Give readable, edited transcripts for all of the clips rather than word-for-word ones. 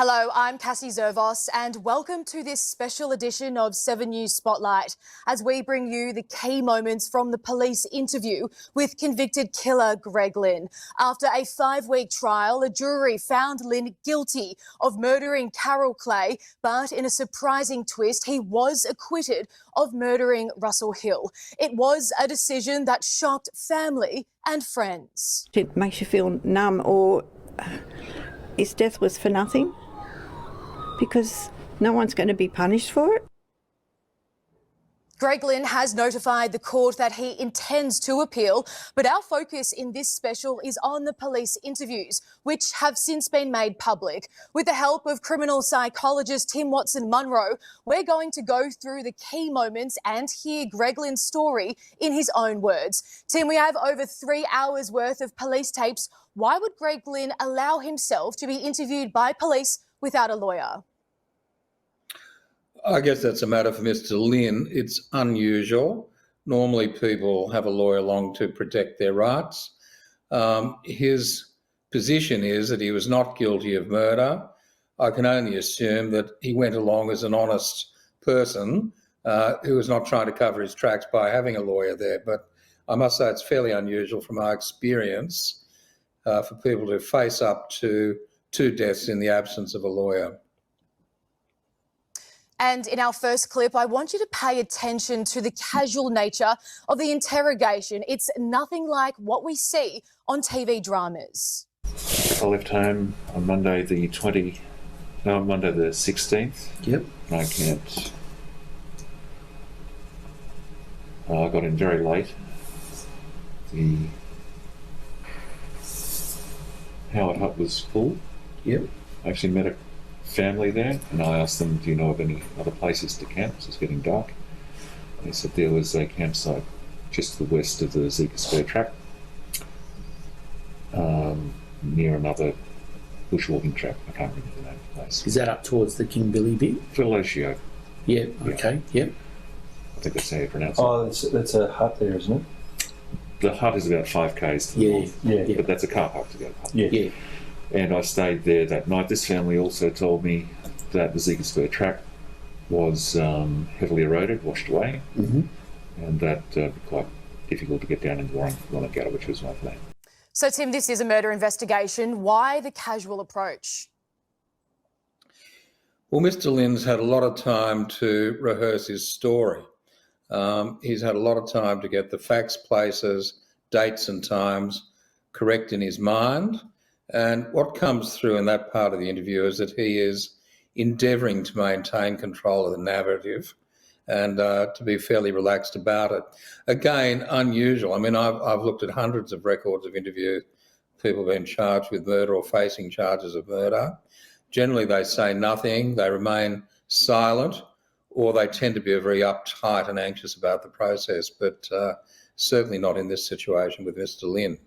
Hello, I'm Cassie Zervos and welcome to this special edition of 7 News Spotlight as we bring you the key moments from the police interview with convicted killer Greg Lynn. After a 5-week trial, a jury found Lynn guilty of murdering Carol Clay, but in a surprising twist, he was acquitted of murdering Russell Hill. It was a decision that shocked family and friends. It makes you feel numb, or his death was for nothing, because no one's going to be punished for it. Greg Lynn has notified the court that he intends to appeal, but our focus in this special is on the police interviews, which have since been made public. With the help of criminal psychologist Tim Watson-Munro, we're going to go through the key moments and hear Greg Lynn's story in his own words. Tim, we have over 3 hours worth of police tapes. Why would Greg Lynn allow himself to be interviewed by police without a lawyer? I guess that's a matter for Mr. Lynn. It's unusual. Normally people have a lawyer along to protect their rights. His position is that he was not guilty of murder. I can only assume that he went along as an honest person who was not trying to cover his tracks by having a lawyer there. But I must say it's fairly unusual from my experience for people to face up to 2 deaths in the absence of a lawyer. And in our first clip, I want you to pay attention to the casual nature of the interrogation. It's nothing like what we see on TV dramas. I left home on Monday the 16th. Yep. I camped. I got in very late. The Howard Hut was full. Yep. I actually met a family there, and I asked them, do you know of any other places to camp? It's getting dark. They said there was a campsite just to the west of the Zika Spur track, near another bushwalking track. I can't remember the name of the place. Is that up towards the King Billy bit? Veloccio. Yeah, okay, yep. I think that's how you pronounce it. Oh, that's a hut there, isn't it? The hut is about 5 k's to the north, yeah. but that's a car park to go to the hut. Yeah. And I stayed there that night. This family also told me that the Zika Spur track was heavily eroded, washed away, and that would be quite difficult to get down into Wonnangatta, which was my plan. So, Tim, this is a murder investigation. Why the casual approach? Well, Mr. Lynn's had a lot of time to rehearse his story. He's had a lot of time to get the facts, places, dates and times correct in his mind. And what comes through in that part of the interview is that he is endeavouring to maintain control of the narrative and to be fairly relaxed about it. Again, unusual. I mean, I've looked at hundreds of records of interviews, people being charged with murder or facing charges of murder. Generally, they say nothing, they remain silent, or they tend to be very uptight and anxious about the process, but certainly not in this situation with Mr. Lynn.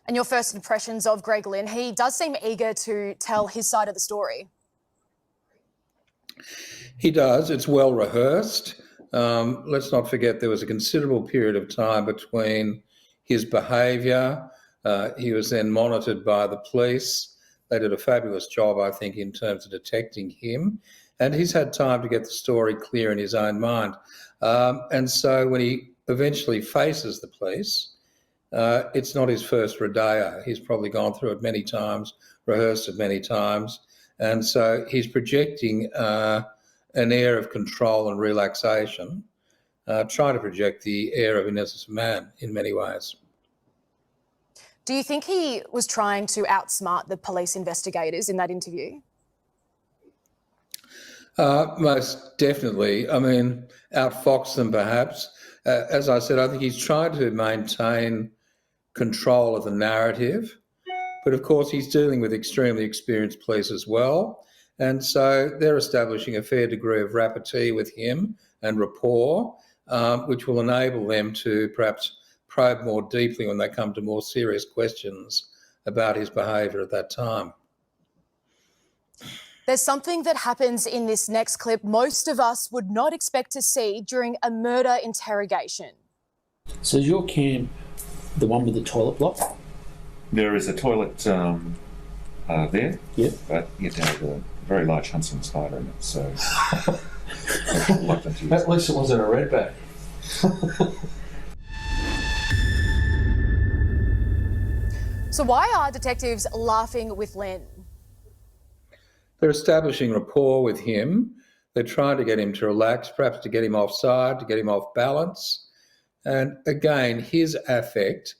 And your first impressions of Greg Lynn, he does seem eager to tell his side of the story. He does. It's well rehearsed. Let's not forget there was a considerable period of time between his behaviour. He was then monitored by the police. They did a fabulous job, I think, in terms of detecting him. And he's had time to get the story clear in his own mind. And so when he eventually faces the police, it's not his first rodeo. He's probably gone through it many times, rehearsed it many times. And so he's projecting an air of control and relaxation, trying to project the air of innocent man in many ways. Do you think he was trying to outsmart the police investigators in that interview? Most definitely. I mean, outfox them perhaps. As I said, I think he's tried to maintain control of the narrative, but of course he's dealing with extremely experienced police as well, and so they're establishing a fair degree of repartee with him and rapport, which will enable them to perhaps probe more deeply when they come to more serious questions about his behaviour at that time. There's something that happens in this next clip most of us would not expect to see during a murder interrogation. So is your camp the one with the toilet block? There is a toilet there. Yep. But it had a very large huntsman spider in it, so I was reluctant to use At it. least it wasn't a redback. So why are detectives laughing with Lynn? They're establishing rapport with him. They're trying to get him to relax, perhaps to get him offside, to get him off balance. And again, his affect,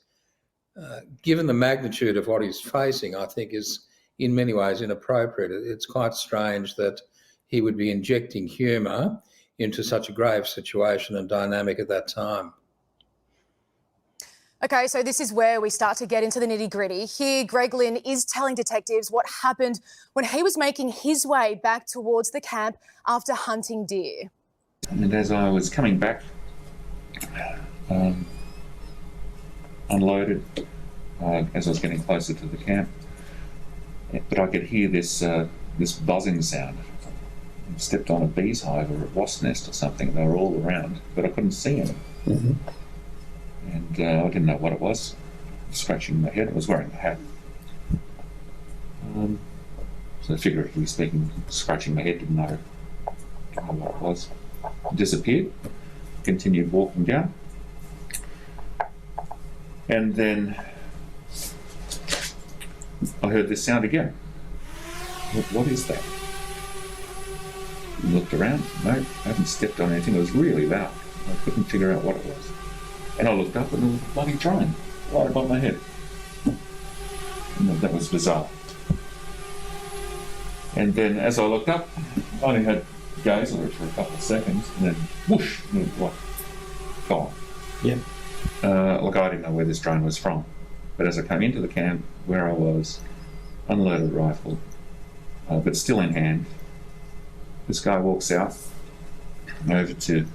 given the magnitude of what he's facing, I think is in many ways inappropriate. It's quite strange that he would be injecting humour into such a grave situation and dynamic at that time. Okay, so this is where we start to get into the nitty-gritty. Here, Greg Lynn is telling detectives what happened when he was making his way back towards the camp after hunting deer. And as I was coming back, unloaded, as I was getting closer to the camp, but I could hear this buzzing sound. I stepped on a bee's hive or a wasp nest or something. They were all around, but I couldn't see any. Mm-hmm. And I didn't know what it was. Scratching my head. I was wearing a hat. So figuratively speaking, scratching my head, didn't know what it was. It disappeared. Continued walking down. And then I heard this sound again. What is that? I looked around. No, I haven't stepped on anything. It was really loud. I couldn't figure out what it was. And I looked up and there was a bloody drone right above my head. And that was bizarre. And then as I looked up, I only had gaze on it for a couple of seconds, and then whoosh, and it was gone. Yep. Look, I didn't know where this drone was from. But as I came into the camp, where I was, unloaded rifle, but still in hand, this guy walks out over to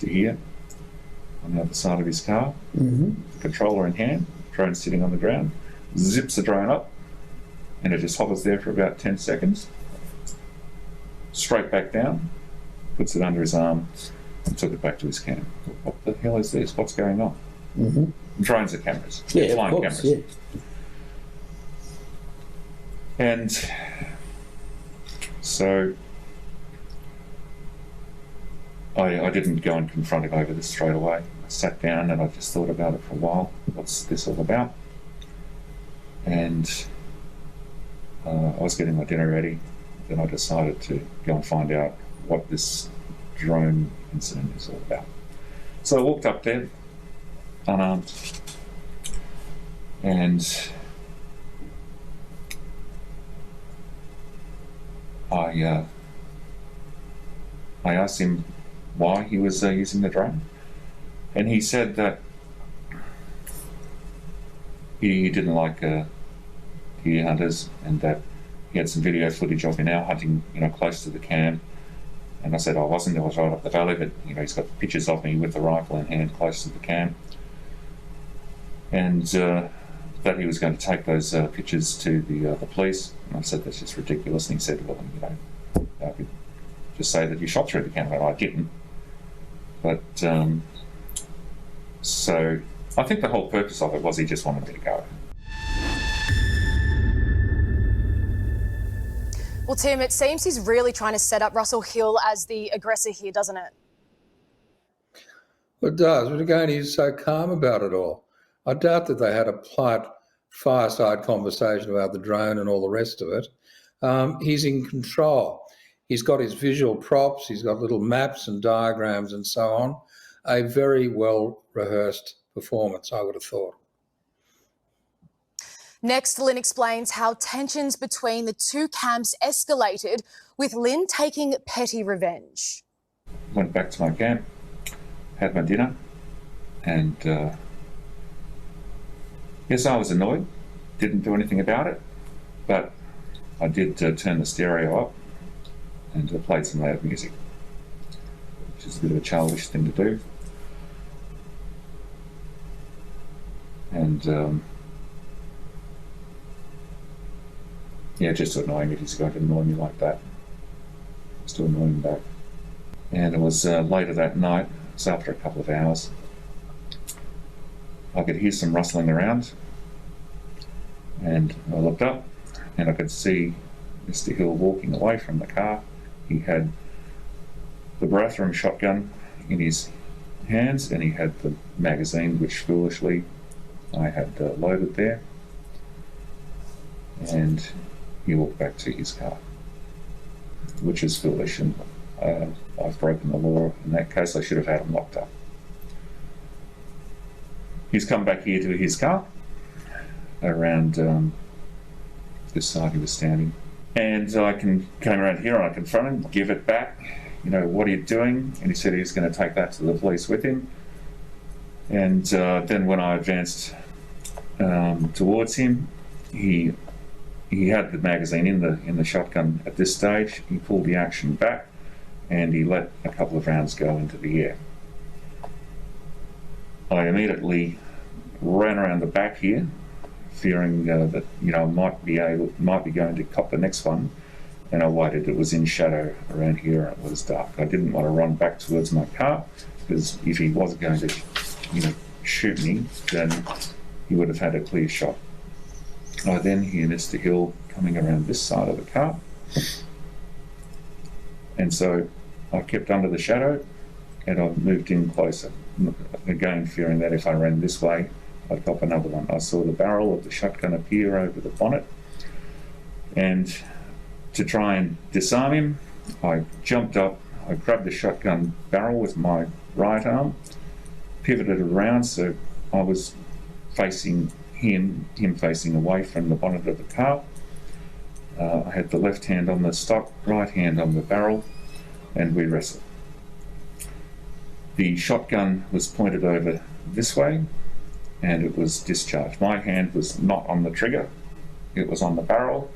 here, on the other side of his car, Mm-hmm. the controller in hand, drone sitting on the ground, zips the drone up, and it just hovers there for about 10 seconds, straight back down, puts it under his arm, and took it back to his camp. What the hell is this? What's going on? Mm-hmm. Drones are cameras. Yeah, They're of flying course, cameras. yeah. And so I didn't go and confront him over this straight away. I sat down and I just thought about it for a while. What's this all about? And I was getting my dinner ready. Then I decided to go and find out what this drone incident is all about. So I walked up there, unarmed, and I asked him why he was using the drone, and he said that he didn't like deer hunters, and that he had some video footage of me now hunting, close to the camp. And I said I wasn't. I was right up the valley, but he's got pictures of me with the rifle in hand, close to the camp, and that he was going to take those pictures to the police. And I said that's just ridiculous. And he said, well, I could just say that you shot through the camp. And I didn't. But so I think the whole purpose of it was he just wanted me to go. Well, Tim, it seems he's really trying to set up Russell Hill as the aggressor here, doesn't it? It does, but again, he's so calm about it all. I doubt that they had a polite fireside conversation about the drone and all the rest of it. He's in control. He's got his visual props, he's got little maps and diagrams and so on. A very well-rehearsed performance, I would have thought. Next, Lynn explains how tensions between the two camps escalated, with Lynn taking petty revenge. Went back to my camp, had my dinner, and yes, I was annoyed. Didn't do anything about it, but I did turn the stereo up and played some loud music, which is a bit of a childish thing to do. And yeah, just to annoy me. He's going to annoy me like that. Just to annoy him back. And it was later that night, so after a couple of hours, I could hear some rustling around, and I looked up, and I could see Mr. Hill walking away from the car. He had the bathroom shotgun in his hands, and he had the magazine, which foolishly I had loaded there, and he walked back to his car, which is foolish, and I've broken the law. In that case, I should have had him locked up. He's come back here to his car around this side he was standing, and I came around here and I confronted him, give it back. You know, what are you doing? And he said he's going to take that to the police with him. And then when I advanced towards him, he had the magazine in the shotgun at this stage. He pulled the action back and he let a couple of rounds go into the air. I immediately ran around the back here, fearing that I might be going to cop the next one. And I waited. It was in shadow around here. It was dark. I didn't want to run back towards my car, because if he was going to, shoot me, then he would have had a clear shot. I then hear Mr. Hill coming around this side of the car, and so I kept under the shadow, and I moved in closer. Again, fearing that if I ran this way, I'd cop another one. I saw the barrel of the shotgun appear over the bonnet, and to try and disarm him, I jumped up, I grabbed the shotgun barrel with my right arm, pivoted around so I was facing him facing away from the bonnet of the car. I had the left hand on the stock, right hand on the barrel, and we wrestled. The shotgun was pointed over this way, and it was discharged. My hand was not on the trigger, it was on the barrel.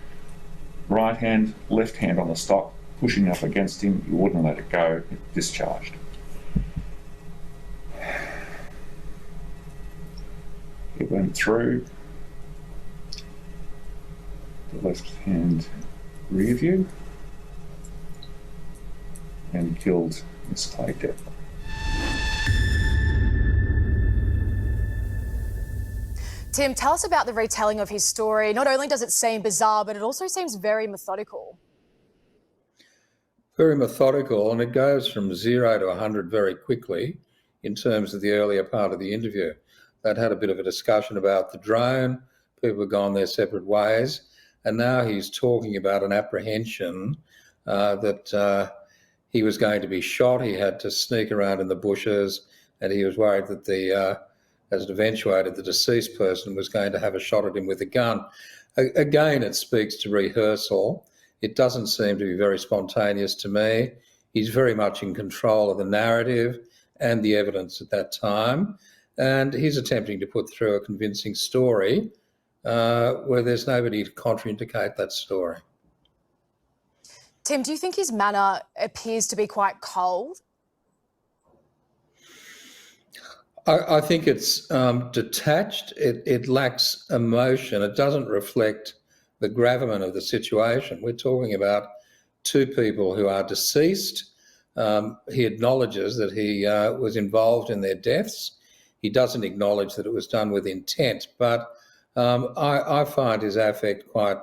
Right hand, left hand on the stock, pushing up against him. You wouldn't let it go. It discharged. It went through the left hand rear view and killed Miss Clay dead. Tim, tell us about the retelling of his story. Not only does it seem bizarre, but it also seems very methodical. Very methodical, and it goes from 0 to 100 very quickly in terms of the earlier part of the interview. They'd had a bit of a discussion about the drone, people had gone their separate ways, and now he's talking about an apprehension that he was going to be shot, he had to sneak around in the bushes, and he was worried that as it eventuated, the deceased person was going to have a shot at him with a gun. Again, it speaks to rehearsal. It doesn't seem to be very spontaneous to me. He's very much in control of the narrative and the evidence at that time, and he's attempting to put through a convincing story where there's nobody to contraindicate that story. Tim, do you think his manner appears to be quite cold? I think it's detached. It lacks emotion. It doesn't reflect the gravamen of the situation. We're talking about two people who are deceased. He acknowledges that he was involved in their deaths. He doesn't acknowledge that it was done with intent, but I find his affect quite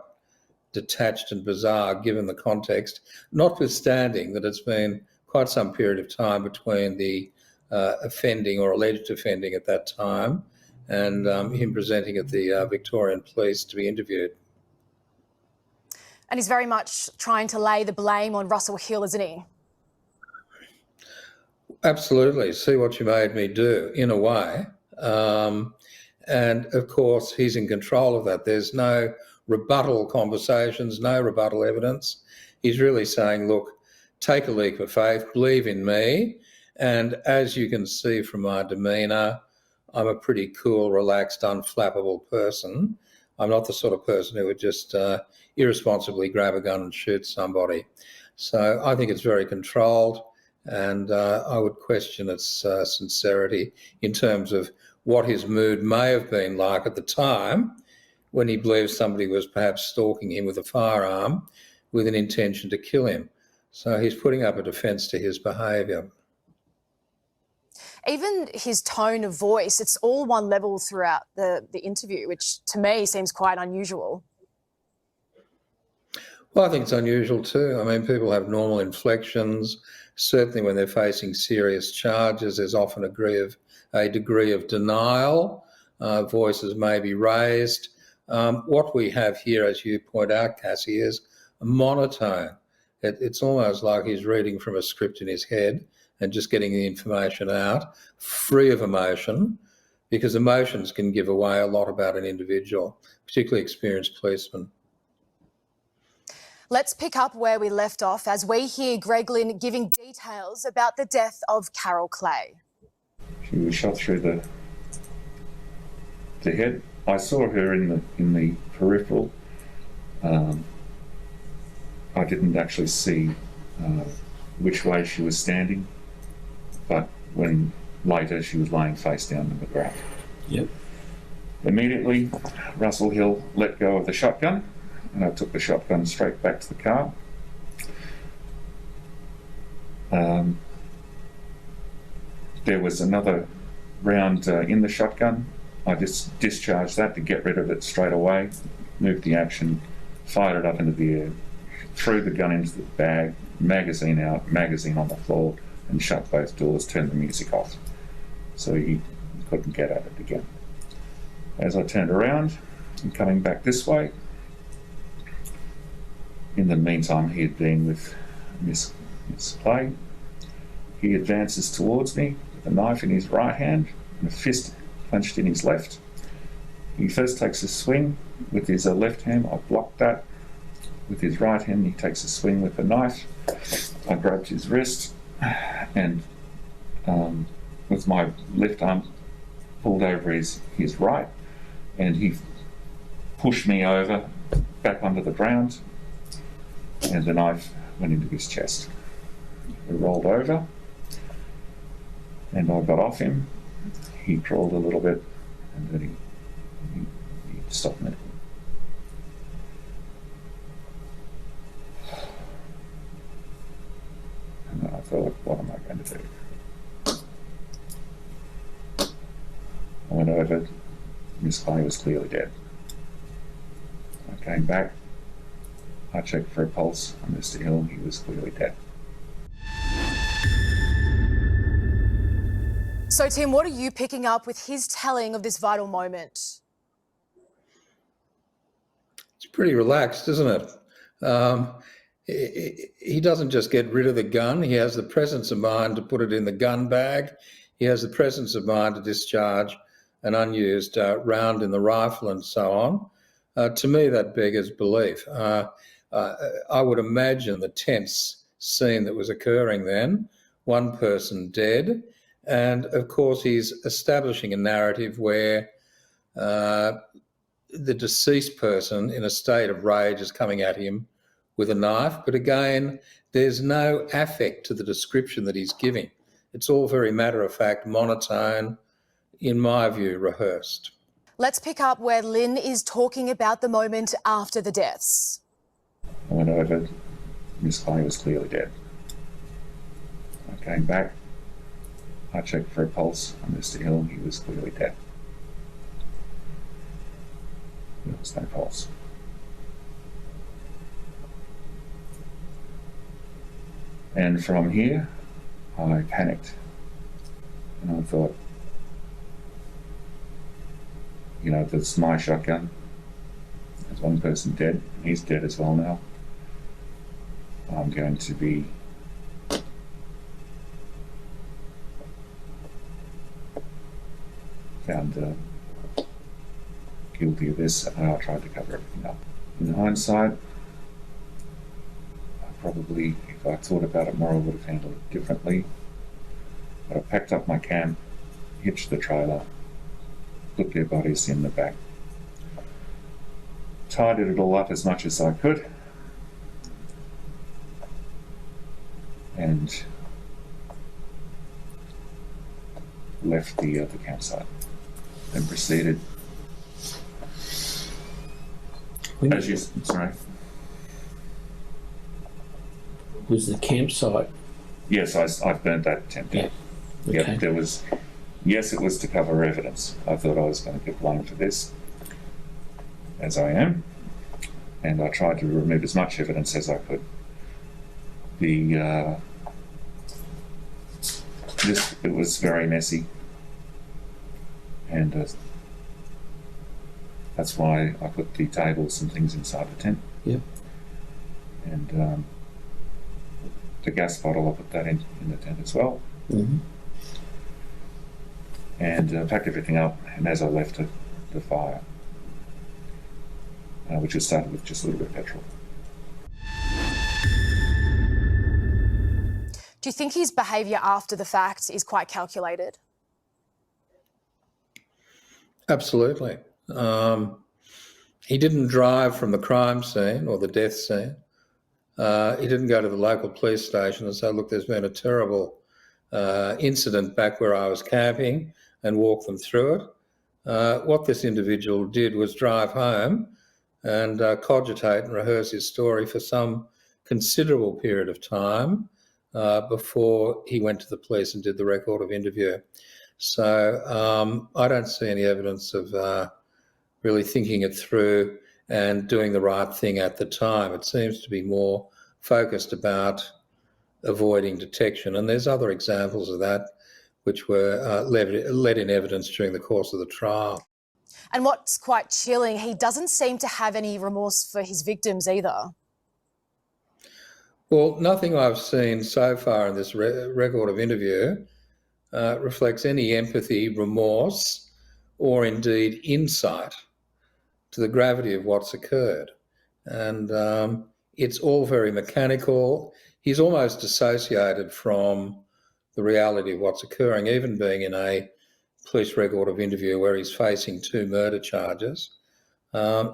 detached and bizarre given the context, notwithstanding that it's been quite some period of time between the offending or alleged offending at that time and him presenting at the Victorian Police to be interviewed. And he's very much trying to lay the blame on Russell Hill, isn't he? Absolutely. See what you made me do, in a way. And, of course, he's in control of that. There's no rebuttal conversations, no rebuttal evidence. He's really saying, look, take a leap of faith, believe in me. And as you can see from my demeanour, I'm a pretty cool, relaxed, unflappable person. I'm not the sort of person who would just irresponsibly grab a gun and shoot somebody. So I think it's very controlled, and I would question its sincerity in terms of what his mood may have been like at the time when he believes somebody was perhaps stalking him with a firearm with an intention to kill him. So he's putting up a defence to his behaviour. Even his tone of voice, it's all one level throughout the interview, which to me seems quite unusual. Well, I think it's unusual too. I mean, people have normal inflections. Certainly when they're facing serious charges, there's often a degree of denial. Voices may be raised. What we have here, as you point out, Cassie, is a monotone. It's almost like he's reading from a script in his head and just getting the information out, free of emotion, because emotions can give away a lot about an individual, particularly experienced policemen. Let's pick up where we left off as we hear Greg Lynn giving details about the death of Carol Clay. She was shot through the head. I saw her in the peripheral. I didn't actually see which way she was standing, but when later she was laying face down on the ground. Yep. Immediately, Russell Hill let go of the shotgun, and I took the shotgun straight back to the car. There was another round in the shotgun. I just discharged that to get rid of it straight away, moved the action, fired it up into the air, threw the gun into the bag, magazine out, magazine on the floor, and shut both doors, turned the music off. So he couldn't get at it again. As I turned around and coming back this way, in the meantime he had been with Miss Clay. He advances towards me with a knife in his right hand and a fist clenched in his left. He first takes a swing with his left hand. I blocked that. With his right hand, he takes a swing with the knife. I grabbed his wrist and with my left arm pulled over his right, and he pushed me over back onto the ground, and the knife went into his chest. We rolled over and I got off him. He crawled a little bit and then he stopped me. And I thought, what am I going to do? I went over, Miss Clay was clearly dead. I came back, I checked for a pulse on Mr. Hill, he was clearly dead. So, Tim, what are you picking up with his telling of this vital moment? It's pretty relaxed, isn't it? He doesn't just get rid of the gun. He has the presence of mind to put it in the gun bag. He has the presence of mind to discharge an unused round in the rifle and so on. To me, that beggars belief. I would imagine the tense scene that was occurring then, one person dead, and of course he's establishing a narrative where the deceased person in a state of rage is coming at him with a knife. But again, there's no affect to the description that he's giving. It's all very matter-of-fact, monotone, in my view, rehearsed. Let's pick up where Lynn is talking about the moment after the deaths. I went over, Miss Clay was clearly dead. I came back, I checked for a pulse on Mr. Hill, he was clearly dead. There was no pulse. And from here, I panicked. And I thought, you know, that's my shotgun. There's one person dead. He's dead as well now. I'm going to be found guilty of this, and I tried to cover everything up. In hindsight, I probably, if I thought about it more, I would have handled it differently. But I packed up my camp, hitched the trailer, put their bodies in the back, tidied it all up as much as I could, and left the campsite and proceeded. As you, sorry. Was the campsite? Yes, I've burnt that attempt. Yeah. Okay. Yep, there was. Yes, it was to cover evidence. I thought I was going to get blamed for this, as I am. and I tried to remove as much evidence as I could. It was very messy, and that's why I put the tables and things inside the tent. Yep. And the gas bottle, I put that in the tent as well. Mm-hmm. And packed everything up, and as I left the fire, which was started with just a little bit of petrol. Do you think his behaviour after the fact is quite calculated? Absolutely. He didn't drive from the crime scene or the death scene. He didn't go to the local police station and say, look, there's been a terrible incident back where I was camping, and walk them through it. What this individual did was drive home and cogitate and rehearse his story for some considerable period of time before he went to the police and did the record of interview. So I don't see any evidence of really thinking it through and doing the right thing at the time. It seems to be more focused about avoiding detection. And there's other examples of that which were led in evidence during the course of the trial. And what's quite chilling, he doesn't seem to have any remorse for his victims either. Well, nothing I've seen so far in this record of interview reflects any empathy, remorse, or indeed insight to the gravity of what's occurred. And it's all very mechanical. He's almost dissociated from the reality of what's occurring, even being in a police record of interview where he's facing 2 murder charges.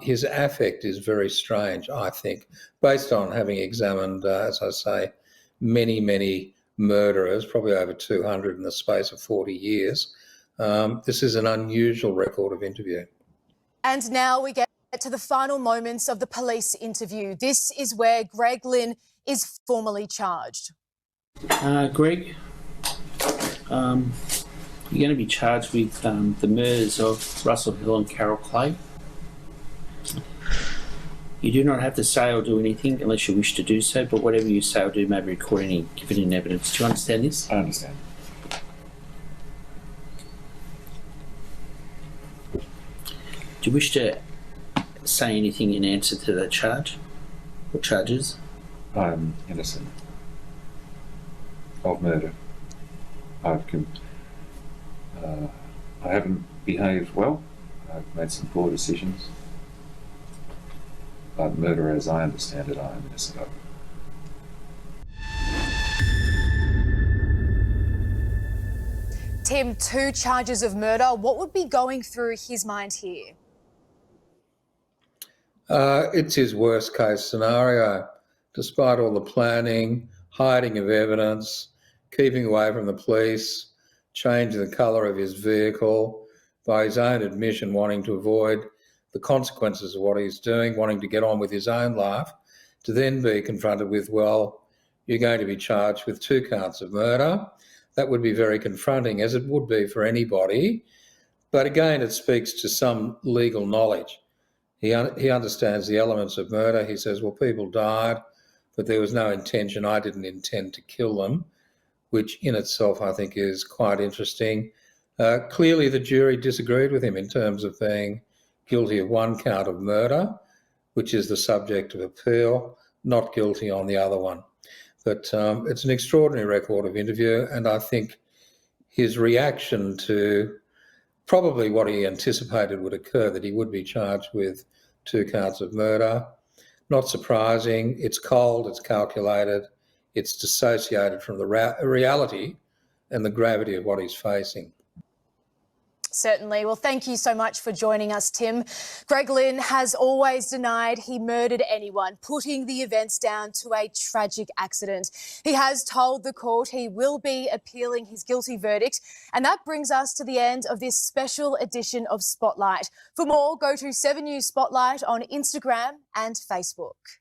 His affect is very strange, I think, based on having examined, as I say, many, many murderers, probably over 200 in the space of 40 years. This is an unusual record of interview. And now we get to the final moments of the police interview. This is where Greg Lynn is formally charged. Greg, you're going to be charged with the murders of Russell Hill and Carol Clay. You do not have to say or do anything unless you wish to do so, but whatever you say or do may be recorded and given in evidence. Do you understand this? I understand. Do you wish to say anything in answer to that charge or charges? I'm innocent of murder. I haven't behaved well. I've made some poor decisions. But murder, as I understand it, I am innocent of. Tim, 2 charges of murder. What would be going through his mind here? It's his worst case scenario. Despite all the planning, hiding of evidence, keeping away from the police, changing the colour of his vehicle, by his own admission wanting to avoid the consequences of what he's doing, wanting to get on with his own life, to then be confronted with, well, you're going to be charged with 2 counts of murder. That would be very confronting, as it would be for anybody. But again, it speaks to some legal knowledge. He understands the elements of murder. He says, well, people died, but there was no intention. I didn't intend to kill them, which in itself I think is quite interesting. Clearly the jury disagreed with him in terms of being guilty of 1 count of murder, which is the subject of appeal, not guilty on the other one. But it's an extraordinary record of interview, and I think his reaction to probably what he anticipated would occur, that he would be charged with 2 counts of murder. Not surprising. It's cold, it's calculated, it's dissociated from the reality and the gravity of what he's facing. Certainly. Well, thank you so much for joining us, Tim. Greg Lynn has always denied he murdered anyone, putting the events down to a tragic accident. He has told the court he will be appealing his guilty verdict. And that brings us to the end of this special edition of Spotlight. For more, go to 7 News Spotlight on Instagram and Facebook.